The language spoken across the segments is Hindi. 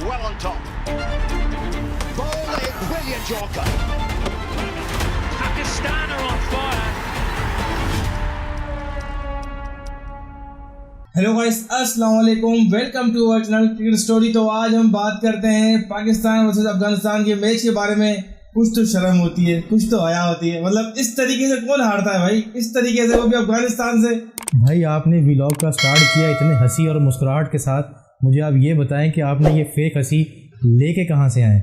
well on top. Ball in, brilliant Yorker. Pakistan are on fire. Hello guys, अस्सलाम वालेकुम, welcome to our channel cricket story. तो आज हम बात करते हैं पाकिस्तान वर्सेस अफगानिस्तान के मैच के बारे में। कुछ तो शर्म होती है, कुछ तो हया होती है। मतलब इस तरीके से कौन हारता है भाई, इस तरीके से, वो भी अफगानिस्तान से। भाई आपने व्लॉग का स्टार्ट किया इतने हंसी और मुस्कुराहट के साथ। मुझे आप ये बताएं कि आपने ये फेक हंसी लेके कहाँ से आए?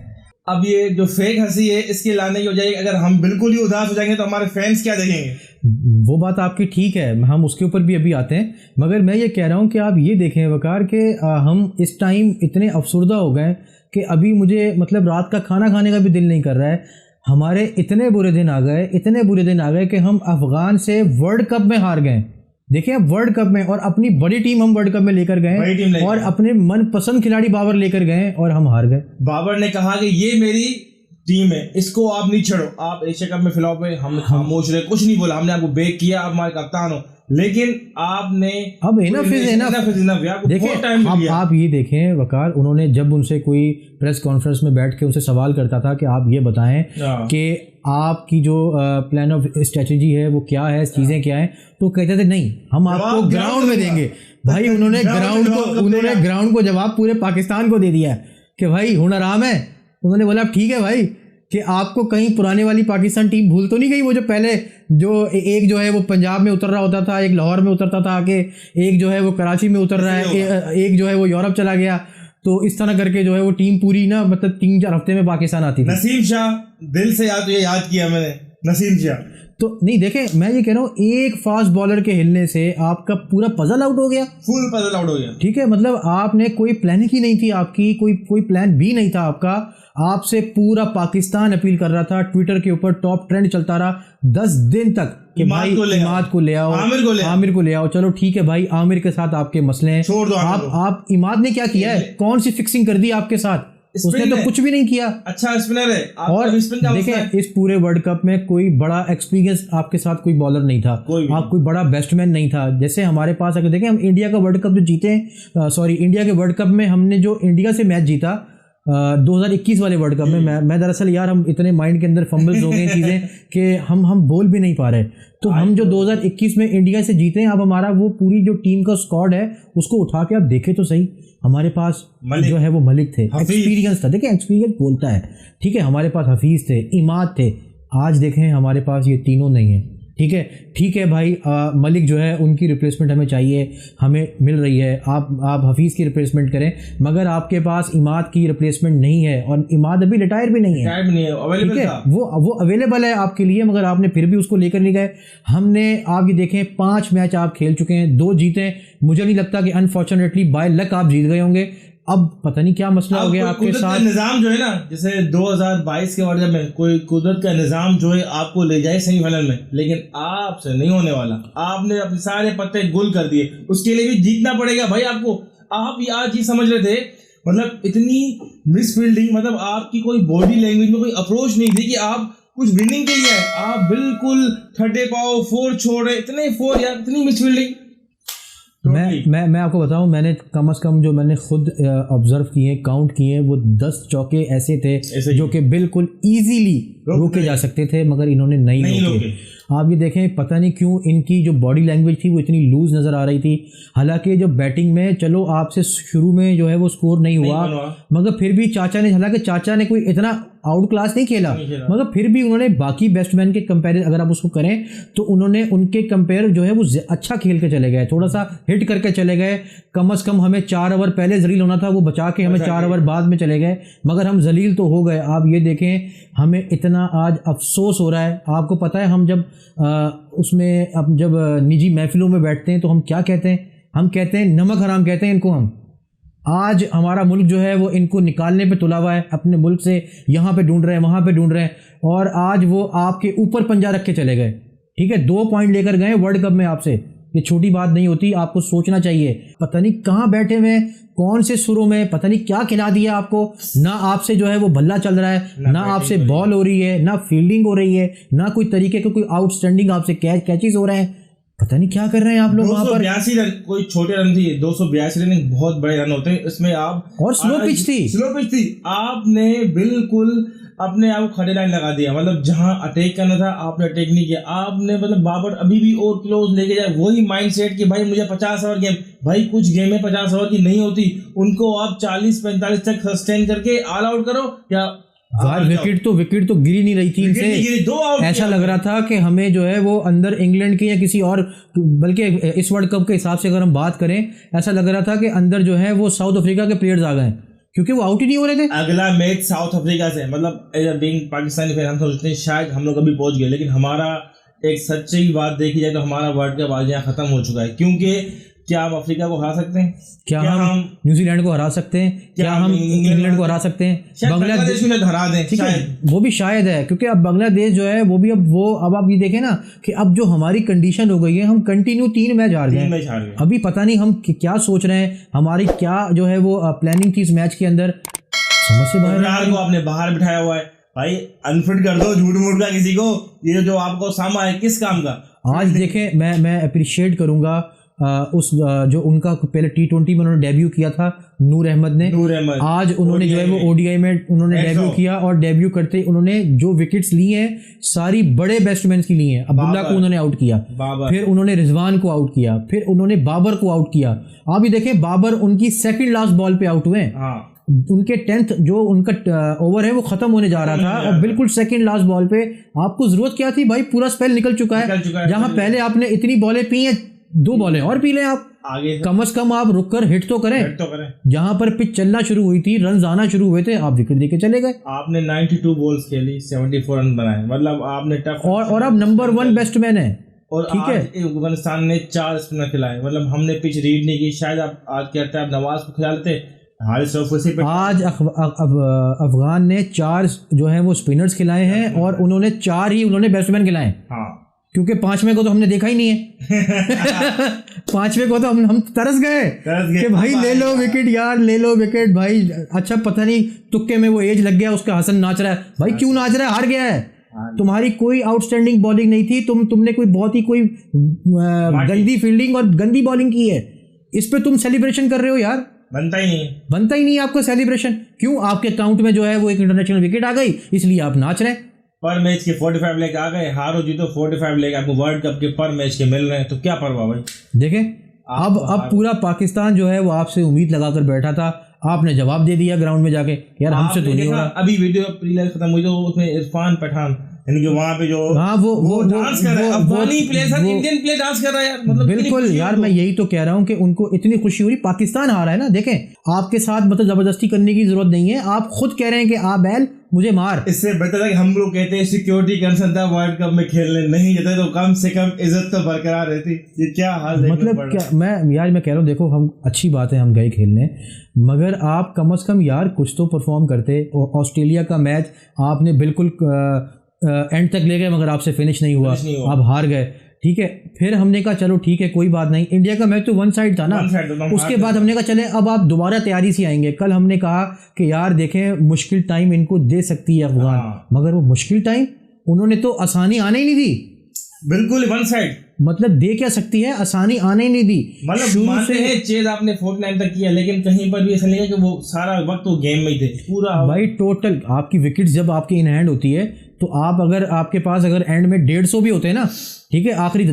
अब ये जो फेक हंसी है, इसके लाने की वजह अगर हम बिल्कुल ही उदास हो जाएंगे तो हमारे फैंस क्या देखेंगे। वो बात आपकी ठीक है, हम उसके ऊपर भी अभी आते हैं। मगर मैं ये कह रहा हूँ कि आप ये देखें वकार के हम इस टाइम इतने अफसुर्दा हो गए कि अभी मुझे मतलब रात का खाना खाने का भी दिल नहीं कर रहा है। हमारे इतने बुरे दिन आ गए कि हम अफगान से वर्ल्ड कप में हार गए। देखिए अब वर्ल्ड कप में, और अपनी बड़ी टीम हम वर्ल्ड कप में लेकर गए और अपने मनपसंद खिलाड़ी बाबर लेकर गए और हम हार गए। बाबर ने कहा कि ये मेरी टीम है, इसको आप नहीं छेड़ो। आप एशिया कप में फ्लॉप है, हम खामोश रहे, कुछ नहीं बोला, हमने आपको बेक किया, आप हमारे कप्तान हो। लेकिन आपने अब देखिए आप ये देखें वकार, उन्होंने जब उनसे कोई प्रेस कॉन्फ्रेंस में बैठ के उनसे सवाल करता था कि आप ये बताएं कि आपकी जो प्लान ऑफ स्ट्रेटजी है वो क्या है, चीज़ें क्या हैं, तो कहते थे नहीं हम आपको ग्राउंड में देंगे। भाई उन्होंने ग्राउंड को जवाब पूरे पाकिस्तान को दे दिया कि भाई हुनर आराम है। उन्होंने बोला ठीक है भाई कि आपको कहीं पुराने वाली पाकिस्तान टीम भूल तो नहीं गई, वो जो पहले जो एक जो है वो पंजाब में उतर रहा होता था, एक लाहौर में उतरता था आके, एक जो है वो कराची में उतर रहा है, एक जो है वो यूरोप चला गया। तो इस तरह करके जो है वो टीम पूरी ना मतलब 3-4 हफ्ते में पाकिस्तान आती थी। नसीम शाह, दिल से याद किया मैंने नसीम शाह। तो नहीं देखें, मैं ये कह रहा हूँ एक फास्ट बॉलर के हिलने से आपका पूरा पजल आउट हो गया, फुल पजल आउट हो गया। ठीक है, मतलब आपने कोई प्लानिंग ही नहीं थी आपकी, कोई प्लान भी नहीं था आपका। आपसे पूरा पाकिस्तान अपील कर रहा था, ट्विटर के ऊपर टॉप ट्रेंड चलता रहा 10 दिन तक कि भाई इमाद को ले आओ, आमिर को ले आओ। चलो ठीक है भाई, आमिर के साथ आपके मसले हैं, छोड़ दो। आप इमाद ने क्या किया है, कौन सी फिक्सिंग कर दी आपके साथ? उसने तो कुछ भी नहीं किया। अच्छा स्पिनर है। और देखें इस पूरे वर्ल्ड कप में कोई बड़ा एक्सपीरियंस आपके साथ कोई बॉलर नहीं था, आप कोई बड़ा बैट्समैन नहीं था। जैसे हमारे पास अगर देखें, हम इंडिया का वर्ल्ड कप जो जीते, इंडिया के वर्ल्ड कप में हमने जो इंडिया से मैच जीता 2021 वाले वर्ल्ड कप में, मैं दरअसल यार हम इतने माइंड के अंदर फंबल्स हो गए चीज़ें कि हम बोल भी नहीं पा रहे। तो हम जो 2021 में इंडिया से जीते हैं, अब हमारा वो पूरी जो टीम का स्क्वाड है उसको उठा के आप देखें तो सही, हमारे पास जो है वो मलिक थे, एक्सपीरियंस था। देखिए एक्सपीरियंस बोलता है, ठीक है, हमारे पास हफीज़ थे, इमाद थे। आज देखें हमारे पास ये तीनों नहीं है। ठीक है भाई, मलिक जो है उनकी रिप्लेसमेंट हमें चाहिए, हमें मिल रही है। आप हफीज़ की रिप्लेसमेंट करें, मगर आपके पास इमाद की रिप्लेसमेंट नहीं है, और इमाद अभी रिटायर भी नहीं है, ठीक है, वो अवेलेबल है आपके लिए, मगर आपने फिर भी उसको लेकर नहीं गए। आप ये देखें 5 मैच आप खेल चुके हैं, 2 जीते। मुझे नहीं लगता कि अनफॉर्चुनेटली बाय लक आप जीत गए होंगे। अब पता नहीं क्या मसला हो गया आपके साथ। निजाम जो है ना, जैसे 2022 के वर्ल्ड में कोई कुदरत का निजाम जो है आपको ले जाए सेमीफाइनल में, लेकिन आपसे नहीं होने वाला। आपने अपने सारे पत्ते गुल कर दिए, उसके लिए भी जीतना पड़ेगा भाई आपको। आप आज ये समझ रहे थे, मतलब इतनी मिस फील्डिंग, मतलब आपकी कोई बॉडी लैंग्वेज में कोई अप्रोच नहीं थी कि आप कुछ विनिंग के लिए है। आप बिल्कुल ठड्डे पाओ, 4 छोड़ रहे, इतने 4 यार, इतनी मिस फील्डिंग। मैं आपको बताऊं, मैंने कम से कम जो मैंने खुद ऑब्जर्व किए, काउंट किए, वो 10 चौके ऐसे थे जो कि बिल्कुल इजीली रोके जा सकते थे, मगर इन्होंने नहीं रोके। आप ये देखें, पता नहीं क्यों इनकी जो बॉडी लैंग्वेज थी वो इतनी लूज नज़र आ रही थी। हालांकि जो बैटिंग में, चलो आपसे शुरू में जो है वो स्कोर नहीं हुआ, मगर फिर भी चाचा ने कोई इतना आउट क्लास नहीं खेला, मगर फिर भी उन्होंने बाकी बैट्समैन के कंपेयर अगर आप उसको करें तो उन्होंने उनके कंपेयर जो है वो अच्छा खेल के चले गए, थोड़ा सा हिट करके चले गए। कम से कम हमें 4 ओवर पहले जलील होना था, वो बचा के हमें 4 ओवर बाद में चले गए, मगर हम जलील तो हो गए। आप ये देखें, हमें इतना आज अफसोस हो रहा है। आपको पता है, हम जब जब निजी महफिलों में बैठते हैं तो हम क्या कहते हैं? हम कहते हैं नमक हराम कहते हैं इनको। हम आज हमारा मुल्क जो है वो इनको निकालने पे तुला हुआ है, अपने मुल्क से यहाँ पे ढूंढ रहे हैं, वहाँ पे ढूंढ रहे हैं, और आज वो आपके ऊपर पंजा रख के चले गए। ठीक है, 2 पॉइंट लेकर गए वर्ल्ड कप में आपसे, ये छोटी बात नहीं होती, आपको सोचना चाहिए। पता नहीं कहाँ बैठे हुए, कौन से सुरों में, पता नहीं क्या खिला दिया आपको। ना आपसे जो है वो भल्ला चल रहा है, ना आपसे बॉल हो रही है, ना फील्डिंग हो रही है, ना कोई तरीके के कोई आउटस्टैंडिंग आपसे कैचेस हो रहे हैं। पता नहीं क्या कर रहे हैं आप लोग वहां पर। 282 रन कोई छोटे रन थी, 282 रन एक बहुत बड़े रन होते हैं इसमें। आप और स्लो पिच थी, आपने बिल्कुल अपने आप खड़े लाइन लगा दिया, मतलब जहां अटैक करना था आपने अटैक नहीं किया। आपने मतलब बाबर अभी भी और क्लोज लेके जाए, वही माइंडसेट कि भाई मुझे 50 ओवर गेम, भाई कुछ गेम में 50 ओवर की नहीं होती, उनको आप 40-45 तक सस्टेन करके ऑल आउट करो या विकेट तो गिरी नहीं रही थी इनसे। 2 आउट ऐसा लग रहा था कि हमें जो है वो अंदर इंग्लैंड की या किसी और, बल्कि इस वर्ल्ड कप के हिसाब से अगर हम बात करें, ऐसा लग रहा था कि अंदर जो है वो साउथ अफ्रीका के प्लेयर्स आ गए, क्योंकि वो आउट ही नहीं हो रहे थे। अगला मैच साउथ अफ्रीका से, मतलब बीइंग पाकिस्तानी फैन हम सोचते हैं शायद हम लोग अभी पहुंच गए, लेकिन हमारा एक सच्ची बात देखी जाए तो हमारा वर्ल्ड कप आज यहाँ खत्म हो चुका है। क्योंकि क्या हम अफ्रीका को हरा सकते हैं? क्या हम न्यूजीलैंड को हरा सकते हैं? क्या हम इंग्लैंड को हरा सकते हैं? बांग्लादेश में हरा दें, ठीक है, वो भी शायद है, क्योंकि अब बांग्लादेश जो है वो भी अब आप ये देखें ना कि अब जो हमारी कंडीशन हो गई है, हम कंटिन्यू 3 मैच हार गए। अभी पता नहीं हम क्या सोच रहे हैं, हमारी क्या जो है वो प्लानिंग थी इस मैच के अंदर, समझ से बाहर। को आपने बाहर बिठाया हुआ है, भाई अनफिट कर दो झूठ मूठ का किसी को, ये जो आपको सामा है किस काम का। आज देखें, मैं अप्रिशिएट करूंगा उस जो उनका पहले T20 में उन्होंने डेब्यू किया था, नूर अहमद ने। आज उन्होंने जो है वो ODI में उन्होंने डेब्यू किया, और डेब्यू करते उन्होंने जो विकेट्स ली हैं सारी बड़े बैट्समैन की ली हैं। अब्दुल्ला को उन्होंने आउट किया, फिर उन्होंने रिजवान को आउट किया, फिर उन्होंने बाबर को आउट किया। आप ये देखें, बाबर उनकी सेकंड लास्ट बॉल पे आउट हुए। उनके 10th जो उनका ओवर है वो खत्म होने जा रहा था, और बिल्कुल सेकंड लास्ट बॉल पे आपको जरूरत क्या थी भाई, पूरा स्पेल निकल चुका है। जहां पहले आपने इतनी बॉलें पी हैं, 2 बॉलें और पी लें आप आगे, कम से कम आप रुक कर हिट तो करें। जहां पर पिच चलना शुरू हुई थी, रन आना शुरू हुए थे, आप विकेट देके चले गए। आपने 92 बॉल्स खेली, 74 रन बनाए, मतलब आपने टफ, और आप नंबर 1 बैट्समैन है। और ठीक है, अफगानिस्तान ने 4 स्पिनर खिलाए, मतलब हमने पिच रीड नहीं की। शायद आप आज कहते हैं आप नवाज को खिला लेते, आज अफगान ने 4 जो है वो स्पिनर्स खिलाए हैं, और उन्होंने 4 ही उन्होंने बैट्समैन खिलाए। क्योंकि 5वें को तो हमने देखा ही नहीं है। 5वें को तो हम तरस गए कि भाई ले लो विकेट यार, ले लो विकेट भाई। अच्छा, पता नहीं तुक्के में वो एज लग गया उसका, हसन नाच रहा है भाई, क्यों नाच रहा है, हार गया है। तुम्हारी कोई आउटस्टैंडिंग बॉलिंग नहीं थी, तुमने कोई बहुत ही कोई गंदी फील्डिंग और गंदी बॉलिंग की है, इस पे तुम सेलिब्रेशन कर रहे हो यार। बनता ही नहीं आपका सेलिब्रेशन। क्यों? आपके अकाउंट में जो है वो एक इंटरनेशनल विकेट आ गई, इसलिए आप नाच रहे हैं। पर मैच के 45 लेके आ गए, हारो जीतो 45 लेके आपको वर्ल्ड कप के पर मैच के मिल रहे हैं, तो क्या परवाह भाई। देखें, अब पूरा पाकिस्तान जो है वो आपसे उम्मीद लगाकर बैठा था, आपने जवाब दे दिया ग्राउंड में जाके, यार हमसे तो नहीं हो रहा। अभी वीडियो प्रीलियर खत्म हुई तो उसमें इरफान पठान यानी वहाँ पे जो वो डांस कर रहा है, अफगानी प्लेयर, इंडियन प्लेयर डांस कर रहा है यार, मतलब बिल्कुल यार, मैं यही तो कह रहा हूँ कि उनको इतनी खुशी हो रही, पाकिस्तान हारा है ना। देखें, आपके साथ मतलब जबरदस्ती करने की जरूरत नहीं है, आप खुद कह रहे हैं कि आप बैल मुझे मार। इससे बेहतर है कि हम लोग कहते हैं सिक्योरिटी कंसर्न था, वर्ल्ड कप में खेलने नहीं जाते तो कम से कम इज्जत तो बरकरार रहती। ये क्या हाल है, मतलब क्या, मैं कह रहा हूँ, देखो हम अच्छी बात है हम गए खेलने, मगर आप कम से कम यार कुछ तो परफॉर्म करते। ऑस्ट्रेलिया का मैच आपने बिल्कुल एंड तक ले गए, मगर आपसे फिनिश नहीं हुआ, आप हार गए। ठीक है, फिर हमने कहा चलो ठीक है कोई बात नहीं, इंडिया का मैच तो 1 साइड था ना। उसके बाद हमने कहा चले अब आप दोबारा तैयारी से आएंगे। कल हमने कहा कि यार देखें, मुश्किल टाइम इनको दे सकती है अफगान, मगर वो मुश्किल टाइम उन्होंने तो आसानी आने ही नहीं दी। बिल्कुल 1 साइड, मतलब दे क्या सकती है, आसानी आने ही नहीं दी। मतलब मानते हैं चेज आपने 49 तक किया, लेकिन कहीं पर भी ऐसा नहीं है कि वो सारा वक्त वो गेम में ही थे पूरा। भाई टोटल आपकी विकेट जब आपकी इन हैंड होती है, तो आप अगर आपके पास अगर एंड में 150 भी होते हैं ना, ठीक है, आखिरी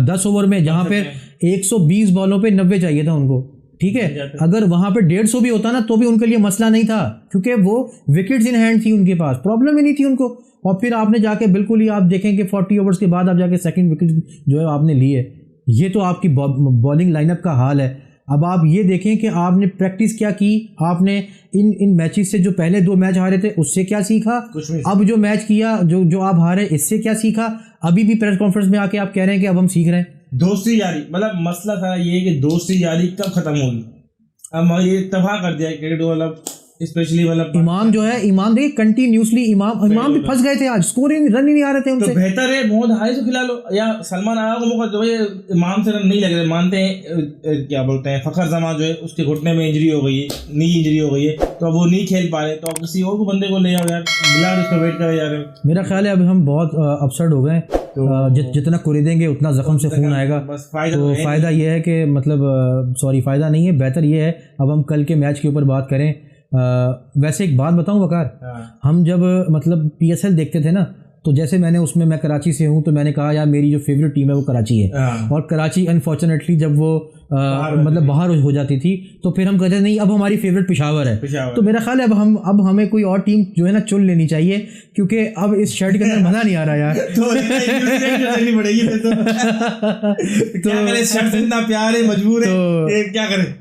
10 ओवर में जहां पे 120 बॉलों पे 90 चाहिए था उनको, ठीक है, अगर वहां पे 150 भी होता ना तो भी उनके लिए मसला नहीं था, क्योंकि वो विकेट्स इन हैंड थी उनके पास, प्रॉब्लम ही नहीं थी उनको। और फिर आपने जाके बिल्कुल ही आप देखें कि 40 ओवर्स के बाद आप जाके सेकंड विकेट जो है आपने ली है। ये तो आपकी बॉलिंग लाइनअप का हाल है। अब आप ये देखें कि आपने प्रैक्टिस क्या की, आपने इन मैचेस से जो पहले 2 मैच हारे थे उससे क्या सीखा, अब जो मैच किया जो आप हारे इससे क्या सीखा। अभी भी प्रेस कॉन्फ्रेंस में आके आप कह रहे हैं कि अब हम सीख रहे हैं। दोस्ती यारी, मतलब मसला था ये कि दोस्ती यारी कब खत्म होगी। अब ये तबाह कर दिया क्रिकेट, मतलब स्पेशली मतलब इमाम जो है, इमाम देखिए कंटिन्यूसली इमाम भी फंस गए थे आज, स्कोर रन ही नहीं आ रहे थे उनसे। तो बेहतर है मोहम्मद हारिस को खिला लो या सलमान आगा को मौका दो। इमाम से रन नहीं लग रहे, मानते हैं क्या बोलते हैं, फखर जमान जो है उसके घुटने में इंजरी हो गई है, नी इंजरी हो गई है, तो अब वो नहीं खेल पा रहे, तो अब किसी और को बंदे को ले आओ यार, बिला उसका वेट करे जा रहे हो। मेरा ख्याल है अभी हम बहुत अपसेट हो गए। जितना कुरेदेंगे उतना जख्म से खून आएगा। तो फ़ायदा ये है कि मतलब सॉरी फ़ायदा नहीं है, बेहतर ये है अब हम कल के मैच के ऊपर बात करें। वैसे एक बात बताऊं वकार, हम जब मतलब PSL देखते थे ना, तो जैसे मैं कराची से हूँ, तो मैंने कहा यार मेरी जो फेवरेट टीम है वो कराची है, और कराची अनफॉर्चुनेटली जब वो मतलब बाहर हो जाती थी तो फिर हम कहते नहीं अब हमारी फेवरेट पेशावर है। तो मेरा ख्याल है अब हमें कोई और टीम जो है ना चुन लेनी चाहिए, क्योंकि अब इस शर्ट के अंदर मजा नहीं आ रहा यार। तो शर्ट इतना प्यार है, मजबूर है, क्या करें।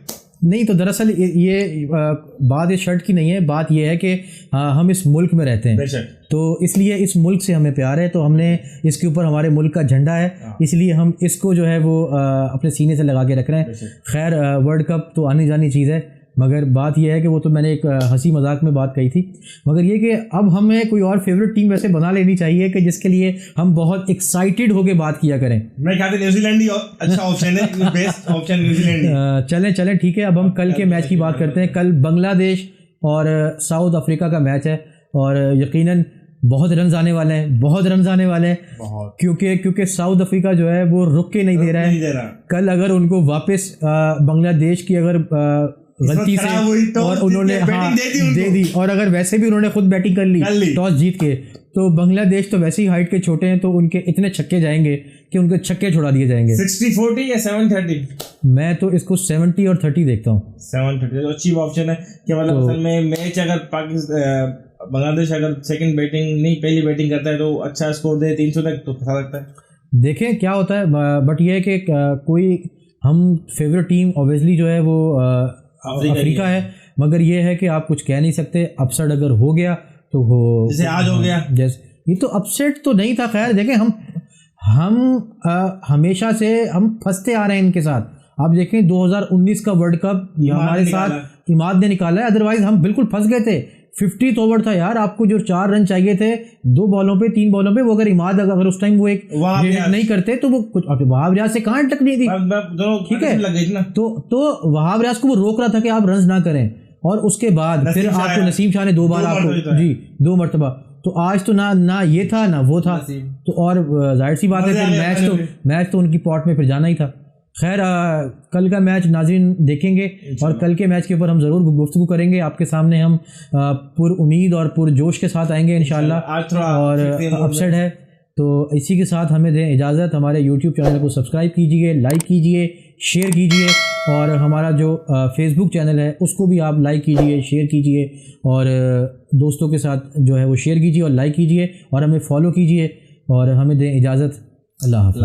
नहीं तो दरअसल ये बात इस शर्ट की नहीं है, बात ये है कि हम इस मुल्क में रहते हैं, तो इसलिए इस मुल्क से हमें प्यार है, तो हमने इसके ऊपर हमारे मुल्क का झंडा है, इसलिए हम इसको जो है वो अपने सीने से लगा के रख रहे हैं। खैर वर्ल्ड कप तो आनी जानी चीज़ है, मगर बात यह है कि वो तो मैंने एक हंसी मजाक में बात कही थी, मगर ये कि अब हमें कोई और फेवरेट टीम वैसे बना लेनी चाहिए कि जिसके लिए हम बहुत एक्साइटेड होकर बात किया करें। मैं कहता न्यूजीलैंड ही अच्छा ऑप्शन है, बेस्ट ऑप्शन न्यूजीलैंड। चलें ठीक है, अब हम कल के मैच की बात करते हैं। कल बांग्लादेश और साउथ अफ्रीका का मैच है, और यकीनन बहुत रन आने वाले हैं, क्योंकि साउथ अफ्रीका जो है वो रुक के नहीं दे रहा है। कल अगर उनको वापस बांग्लादेश की अगर गलती से तो और उन्होंने दे दी, और अगर वैसे भी उन्होंने खुद बैटिंग कर ली टॉस जीत के, तो बांग्लादेश तो वैसे ही हाइट के छोटे हैं, तो उनके इतने छक्के जाएंगे कि उनके छक्के छोड़ा दिए जाएंगे। 60-40 या 7-30? मैं तो इसको 70 और 30 देखता हूँ। 7-30 तो अच्छी ऑप्शन है कि मतलब असल में मैच अगर बांग्लादेश अगर सेकंड बैटिंग नहीं पहली बैटिंग करता है तो अच्छा स्कोर दे 300 तक, तो पता लगता है। देखें क्या होता है, बट ये है कि कोई हम फेवरेट टीम ऑब्वियसली जो है वो अफ्रीका है, मगर ये है कि आप कुछ कह नहीं सकते, अपसेट अगर हो गया तो हो, जैसे आज हो गया, जैसे ये तो अपसेट तो नहीं था। खैर देखें हम हमेशा से हम फंसते आ रहे हैं इनके साथ। आप देखें 2019 का वर्ल्ड कप हमारे साथ इमाद ने निकाला है, अदरवाइज हम बिल्कुल फंस गए थे। 50th ओवर था यार, आपको जो 4 रन चाहिए थे 2 बॉलों पे 3 बॉलों पे, वो अगर इमाद अगर उस टाइम वो एक नहीं करते तो वो कुछ वहाब रियाज से कहाँ टकनी थी, ठीक है। तो वहाब रियाज को वो रोक रहा था कि आप रन ना करें, और उसके बाद फिर आपको नसीम शाह ने 2 बार आपको 2 मरतबा, तो आज तो ना ये था ना वो था, तो और जाहिर सी बात है फिर मैच तो उनकी पॉट में फिर जाना ही था। खैर कल का मैच नाज़रीन देखेंगे, और कल के मैच के ऊपर हम ज़रूर गुफ्तगू करेंगे आपके सामने। हम पुर उम्मीद और पुरजोश के साथ आएंगे इंशाल्लाह। और अपसेट है तो इसी के साथ हमें दें इजाज़त। हमारे YouTube चैनल को सब्सक्राइब कीजिए, लाइक कीजिए, शेयर कीजिए, और हमारा जो फेसबुक चैनल है उसको भी आप लाइक कीजिए, शेयर कीजिए, और दोस्तों के साथ जो है वो शेयर कीजिए और लाइक कीजिए, और हमें फॉलो कीजिए, और हमें दें इजाज़त। अल्लाह हाफ़िज़।